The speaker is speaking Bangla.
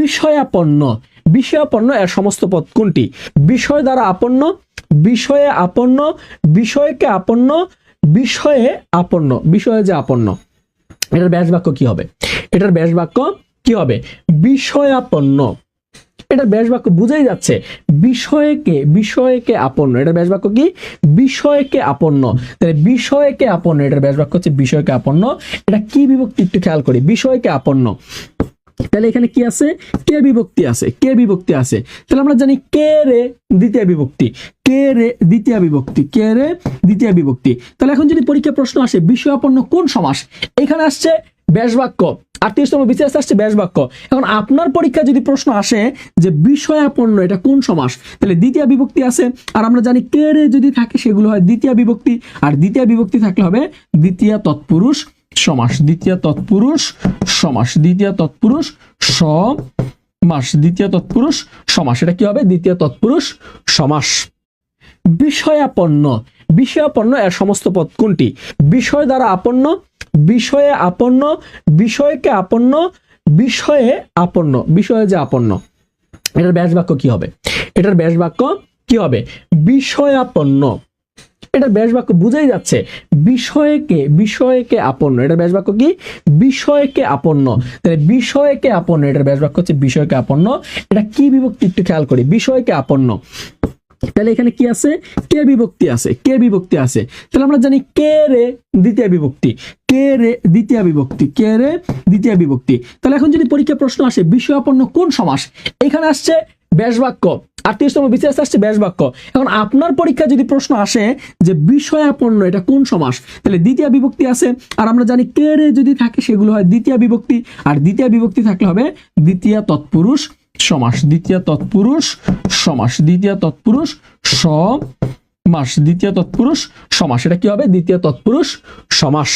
বিষয়াপন্ন, বিষয়াপন্ন এর সমস্ত পদ কোনটি? বিষয় দ্বারা আপন্ন, বিষয়ে আপন্ন, বিষয়কে আপন্ন, বিষয়ে আপন্ন, বিষয়ে যে আপন্ন। এটার ব্যাস বাক্য কি হবে? এটার ব্যাস বাক্য কি হবে? বিষয়াপন্ন। এটার ব্যাস বাক্য বুঝাই যাচ্ছে বিষয়কে, বিষয়কে আপন্ন। এটার ব্যাস বাক্য কি? বিষয়কে আপন্ন। তাহলে বিষয়কে আপন্ন, এটার ব্যাস বাক্য হচ্ছে বিষয়কে আপন্ন। এটা কি বিভক্তি একটু খেয়াল করি, বিষয়কে আপন্ন। তাহলে এখানে কি আছে? কে বিভক্তি আছে, কে বিভক্তি আছে। তাহলে আমরা জানি কে রে দ্বিতীয় বিভক্তি, কে রে দ্বিতীয় বিভক্তি, কে রে দ্বিতীয় বিভক্তি। তাহলে এখন যদি পরীক্ষা প্রশ্ন আসে বিষয়াপন্ন কোন সমাস, এখানে আসছে ব্যাস বাক্য, 38তম বিসিএস আসছে ব্যাস বাক্য। এখন আপনার পরীক্ষা যদি প্রশ্ন আসে যে বিষয়াপন্ন এটা কোন সমাস, তাহলে দ্বিতীয় বিভক্তি আছে। আর আমরা জানি কে রে যদি থাকে সেগুলো হয় দ্বিতীয় বিভক্তি, আর দ্বিতীয় বিভক্তি থাকলে হবে দ্বিতীয় তৎপুরুষ সমাস, দ্বিতীয় তৎপুরুষ সমাস, দ্বিতীয় তৎপুরুষ সমাস, দ্বিতীয় তৎপুরুষ সমাস। এটা কি হবে? দ্বিতীয় তৎপুরুষ সমাস। বিষয়াপন্ন, বিষয়াপন্ন এর সমস্ত পদ কোনটি? বিষয় দ্বারা আপন্ন, বিষয়ে আপন্ন, বিষয়কে আপন্ন, বিষয়ে আপন্ন, বিষয়ে যে আপন্ন। এটার ব্যাস বাক্য কি হবে? এটার ব্যাস বাক্য কি হবে? বিষয়াপন্ন। এটার ব্যাস বাক্য বুঝাই যাচ্ছে বিষয়কে, বিষয়কে আপন্ন। এটার ব্যাস বাক্য কি? বিষয়কে আপন্ন। তাহলে বিষয়কে আপন্ন, এটার ব্যাস বাক্য হচ্ছে বিষয়কে আপন্ন। এটা কি বিভক্তি একটু খেয়াল করি, বিষয়কে আপন্ন। তাহলে এখানে কি আছে? কে বিভক্তি আছে, কে বিভক্তি আছে। তাহলে আমরা জানি কে রে দ্বিতীয় বিভক্তি, কে রে দ্বিতীয় বিভক্তি, কে রে দ্বিতীয় বিভক্তি। তাহলে এখন যদি পরীক্ষা প্রশ্ন আসে বিষয়াপন্ন কোন সমাস, এখানে আসছে ব্যাস বাক্য, 38তম বিসিএস আসছে ব্যাস বাক্য। এখন আপনার পরীক্ষা যদি প্রশ্ন আসে যে বিষয়াপন্ন এটা কোন সমাস, তাহলে দ্বিতীয় বিভক্তি আছে। আর আমরা জানি কে রে যদি থাকে সেগুলো হয় দ্বিতীয় বিভক্তি, আর দ্বিতীয় বিভক্তি থাকলে হবে দ্বিতীয় তৎপুরুষ সমাস, দ্বিতীয় তৎপুরুষ সমাস, দ্বিতীয় তৎপুরুষ সমাস, দ্বিতীয় তৎপুরুষ সমাস। এটা কি হবে? দ্বিতীয় তৎপুরুষ সমাস।